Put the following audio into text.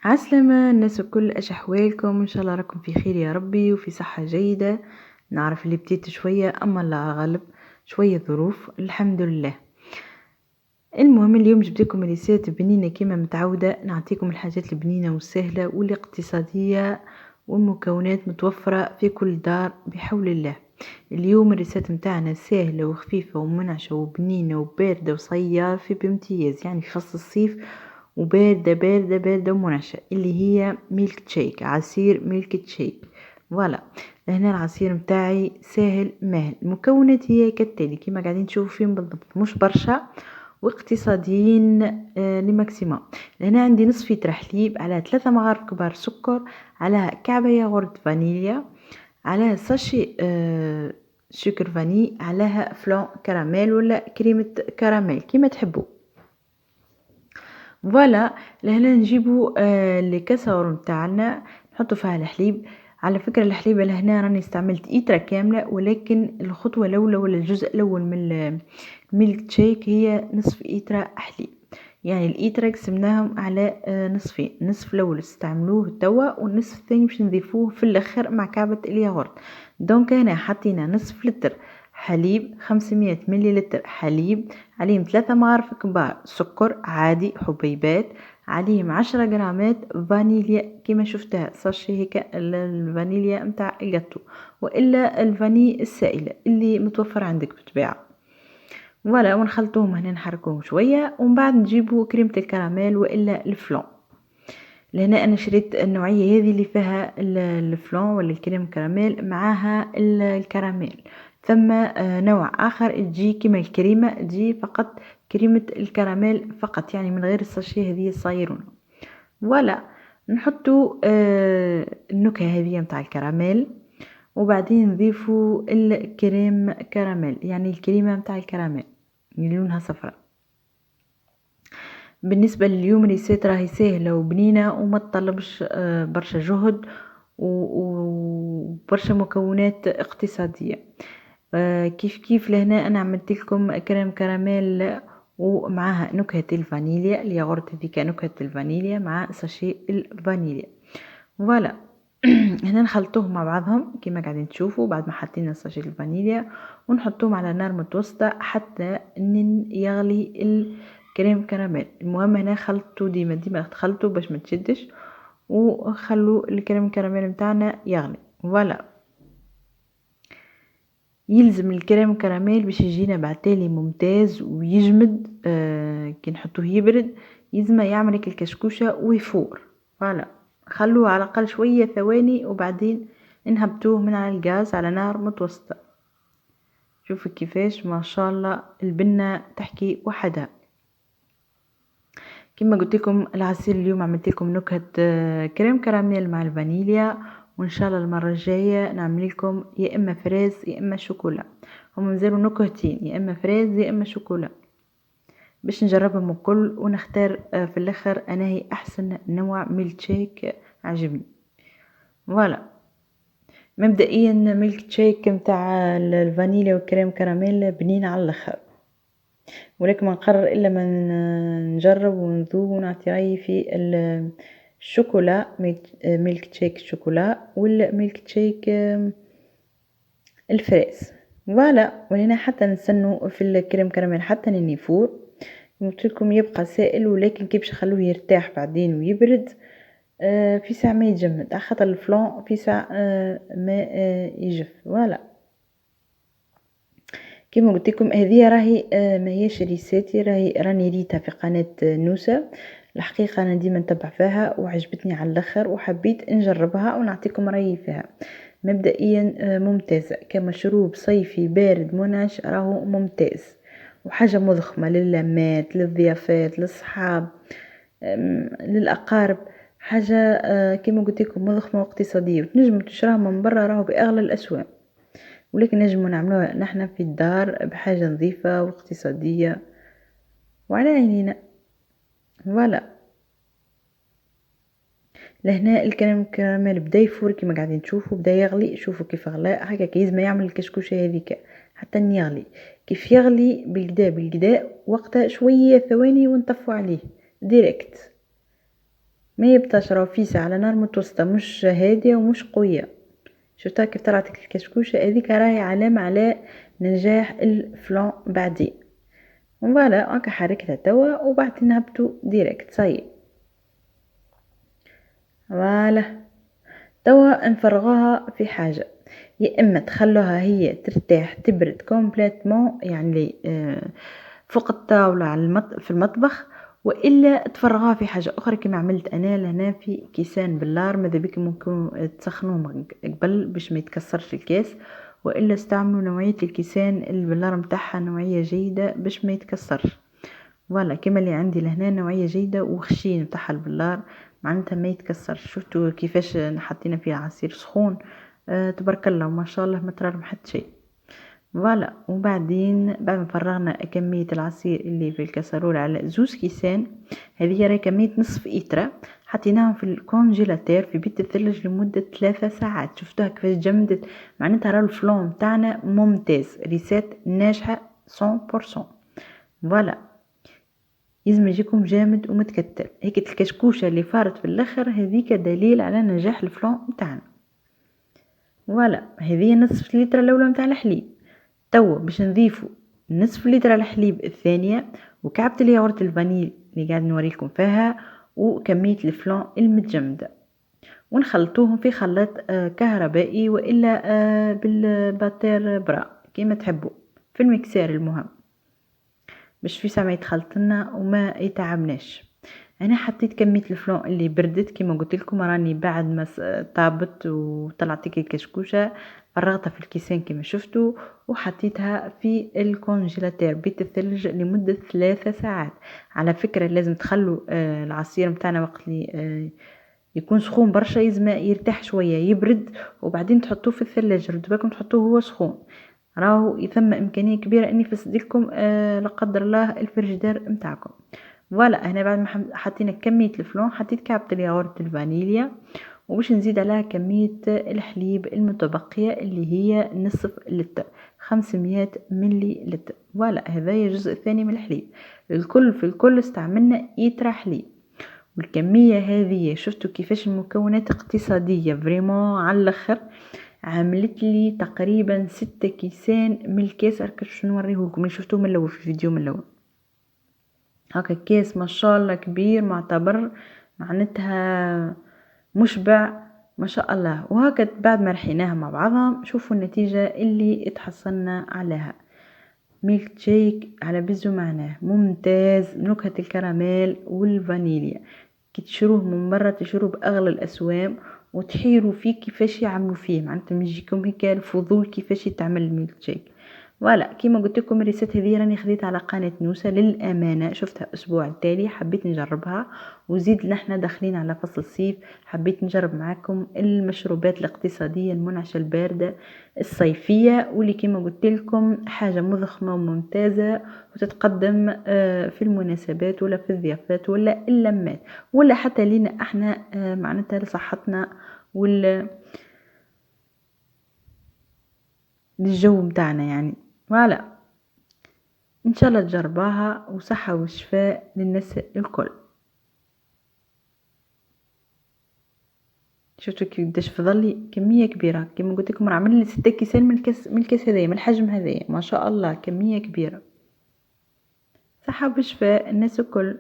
عسلامة الناس الكل، اش احوالكم؟ ان شاء الله راكم في خير يا ربي وفي صحة جيدة. نعرف اللي بديت شوية اما الله غالب، شوية ظروف الحمد لله. المهم اليوم جبت لكم ريسيت بنينة كيما متعودة، نعطيكم الحاجات البنينة والسهلة والاقتصادية والمكونات متوفرة في كل دار بحول الله. اليوم الريسيت متاعنا سهلة وخفيفة ومنعشة وبنينة وباردة وصيافة بامتياز، يعني في فصل الصيف، وباردة باردة باردة ومنعشة، اللي هي ميلك تشيك، عصير ميلك تشيك. فوالا، هنا العصير متاعي سهل ماهل. المكونات هي كالتالي كما قاعدين تشوفوا فيهم بالضبط، مش برشا واقتصاديين لماكسيموم. هنا عندي نصف لتر حليب، على 3 مغارف كبار سكر، على كعبة ياغورت فانيليا، على ساشي سكر فاني، عليها فلان كراميل ولا كريمة كراميل كيما تحبوا. فوالا، لهنا نجيبوا الكسر نتاعنا نحطوا فيها الحليب. على فكرة الحليب لهنا راني استعملت إيترا كاملة، ولكن الخطوة الأولى ولا الجزء الأول من الميلك تشيك هي نصف إيترا حليب. يعني الإيترا قسمناهم على نصفين، نصف الأول استعملوه توا والنصف الثاني باش نضيفوه في الآخر مع كعبة الياغورت. دونك هنا حطينا نصف لتر حليب، 500 مليلتر حليب، عليهم 3 مغارف كبار سكر عادي حبيبات، عليهم 10 جرامات فانيليا كما شفتها ساشي هيك الفانيليا متاع الجاتو، والا الفاني السائله اللي متوفر عندك بالطبيعه. ولا ونخلطوهم هنا نحركوهم شويه، ومن بعد نجيبوا كريمه الكراميل والا الفلون. لهنا انا شريت النوعيه هذه اللي فيها الفلون ولا الكريم كراميل معاها الكراميل. ثم نوع اخر تجي كما الكريمه، تجي فقط كريمه الكراميل فقط، يعني من غير الساشيه هذه الصايرون. ولا نحطوا النكهه هذه متاع الكراميل، وبعدين نضيفوا الكريم كراميل، يعني الكريمه متاع الكراميل اللي لونها صفراء. بالنسبة لليوم ريسيت راهي سهلة وبنينة وما تطلبش برشا جهد وبرشا مكونات اقتصادية. كيف كيف لهنا انا عملت لكم كريم كراميل ومعها نكهة الفانيليا، الياغورت هذيك نكهة الفانيليا مع ساشي الفانيليا. فوالا هنا نخلطوهم مع بعضهم كما قاعدين تشوفوا، بعد ما حطينا ساشي الفانيليا ونحطوهم على نار متوسطة حتى يغلي الكريم كراميل. المهم هنا خلطوا ديما ديما تخلطوا باش ما تشدش، وخلوا الكريم كراميل متاعنا يغلي. فوالا، يلزم الكريم كراميل باش يجينا بعتالي ممتاز ويجمد. كي نحطوه يبرد يلزم يعمل الكشكوشه ويفور. فوالا، خلوه على الاقل شويه ثواني وبعدين نهبطوه من على الغاز على نار متوسطه. شوفوا كيفاش ما شاء الله البنه تحكي وحدها. كما قلت لكم العصير اليوم عملت لكم نكهه كريم كراميل مع الفانيليا، وان شاء الله المره الجايه نعمل لكم يا اما فريز يا اما شوكولا. هم مازالوا نكهتين، يا اما فريز يا اما شوكولا، باش نجربهم الكل ونختار في الاخر انا هي احسن نوع ميلك شيك عجبني. فوالا، مبدئيا ميلك شيك متاع الفانيليا والكريم كراميل بنين على الاخر، ولكن ما نقرر الا ما نجرب ونذوق ونعطي رايي في الشوكولا، ميلك شيك الشوكولا ولا ميلك شيك الفريز. فوالا، ولهنا حتى نستنوا في الكريم كراميل حتى يفور. قلت لكم يبقى سائل، ولكن كي باش نخلوه يرتاح بعدين ويبرد في ساعه ما يتجمد، خاطر الفلون في ساعه ما يجف. فوالا، كما قلت لكم هذه راهي ما هيش ريسيتي، راني ريتها في قناه نوسة. الحقيقه انا ديما نتبع فيها وعجبتني على الاخر وحبيت نجربها ونعطيكم رايي فيها. مبدئيا ممتازه كمشروب صيفي بارد منعش، راهو ممتاز وحاجه مضخمه للمات للضيافات للصحاب للاقارب. حاجه كما قلت لكم مضخمه واقتصاديه، وتنجموا تشراها من برا راهو باغلى الاسواق، ولكن نجموا نعملوها نحن في الدار بحاجه نظيفه واقتصاديه وعلى عينينا. فوالا، لهنا الكريم كراميل بدا يفور كما قاعدين تشوفوا، بدا يغلي. شوفوا كيف غلى هكا، كيز ما يعمل الكشكوشه هذيك حتى يغلي. كيف يغلي بالقدا بالقدا وقتها شويه ثواني ونطفوا عليه ديريكت. ما يبطاش راهو فيسع على نار متوسطة، مش هادية ومش قوية. شفتها كيف طلعت الكشكوشة هذيك راهي علامة على نجاح الفلان بعدين. فوالا هاكا حركتها توا وبعدين نهبطو ديريكت صاي. فوالا توا نفرغوها في حاجة، يا اما تخلوها هي ترتاح تبرد كومبليتمون يعني فوق الطاولة على في المطبخ، والا تفرغوها في حاجة اخرى كما عملت انا لهنا في كيسان بلار. ماذا بك ممكن تسخنوهم قبل باش ما يتكسرش الكاس، والا استعملوا نوعية الكيسان البلار متاعها نوعية جيدة باش ما يتكسرش. فوالا كما اللي عندي لهنا نوعية جيدة وخشين متاعها البلار معناتها ما يتكسرش. شفتوا كيفاش حطينا فيها عصير سخون تبارك الله ما شاء الله ما ترى حتى شيء. فوالا وبعدين بعد ما فرغنا كمية العصير اللي في الكسرولة على زوز كيسان، هذه راهي كمية نصف إترة، حطيناهم في الكونجيلاتير في بيت الثلج لمدة 3 ساعات. شفتوها كيفاش جمدت، معناتها راه الفلون تاعنا ممتاز، ريسات ناجحة 100%. فوالا لازم يجيكم جامد ومتكتل. هيك الكشكوشة اللي فارت في الاخر هذيك دليل على نجاح الفلون تاعنا. فوالا هذه نصف لتر الاولى متاع الحليب. توا باش نضيفو نصف لتر الحليب الثانية وكعبة الياغورت الفانيل اللي قاعد نوريكم فيها وكمية الفلان المتجمدة، ونخلطوهم في خلاط كهربائي والا بالباتير برا كيما تحبوا في المكسار، المهم باش في ساعة يتخلط لنا وما يتعبناش. انا حطيت كميه الفلون اللي بردت كيما قلت لكم، راني بعد ما طابت وطلعت الكشكوشه فرغتها في الكيسان كيما شفتوا وحطيتها في الكونجيلاتير بيت الثلج لمده 3 ساعات. على فكره لازم تخلوا العصير متاعنا وقت اللي يكون سخون برشا لازم يرتاح شويه يبرد وبعدين تحطوه في الثلاجه. ردوا بالكم تحطوه هو سخون، راهو ثم امكانيه كبيره اني فسد لكم لا قدر الله الفريجيدير نتاعكم. فوالا هنا بعد ما حطينا كميه الفلون حطيت كعبه الياغورت الفانيليا وباش نزيد عليها كميه الحليب المتبقيه اللي هي نصف لتر 500 ملي لتر. فوالا هذايا الجزء الثاني من الحليب. الكل في الكل استعملنا إيترا حليب، والكميه هذه شفتوا كيفاش المكونات اقتصاديه فريمون على الاخر. عملت لي تقريبا 6 كيسان من الكاس. ركش نوريه لكم اللي شفتوه من الاول في الفيديو من الاول. هكا كاس ما شاء الله كبير معتبر معناتها مشبع ما شاء الله. وهكا بعد ما رحيناها مع بعضها شوفوا النتيجة اللي اتحصلنا عليها. ميلك شيك على بزو معناه ممتاز، نكهة الكراميل والفانيليا كي تشروه من برا تشروه باغلى الاسوام وتحيروا فيه كيفاش يعملوا فيه، معناتها ما يجيكم هيك الفضول كيفاش يتعمل الميلك شيك. فوالا كيما قلت لكم الريسيت هذه راني خديتها على قناه نوسه للامانه، شفتها الاسبوع التالي حبيت نجربها، وزيد نحنا داخلين على فصل الصيف حبيت نجرب معاكم المشروبات الاقتصاديه المنعشه البارده الصيفيه، واللي كيما قلت لكم حاجه مضخمه وممتازه وتتقدم في المناسبات ولا في الضيافات ولا اللمات ولا حتى لينا احنا معناتها لصحتنا للجو متاعنا يعني. فوالا ان شاء الله تجرباها وصحة وشفاء للناس الكل. شفتوا كيفاش فضلي كميه كبيره كيما قلت لكم راه عمل لي 6 كيسان من الكاس هذايا من الحجم هذايا ما شاء الله كميه كبيره. صحة وشفاء الناس الكل.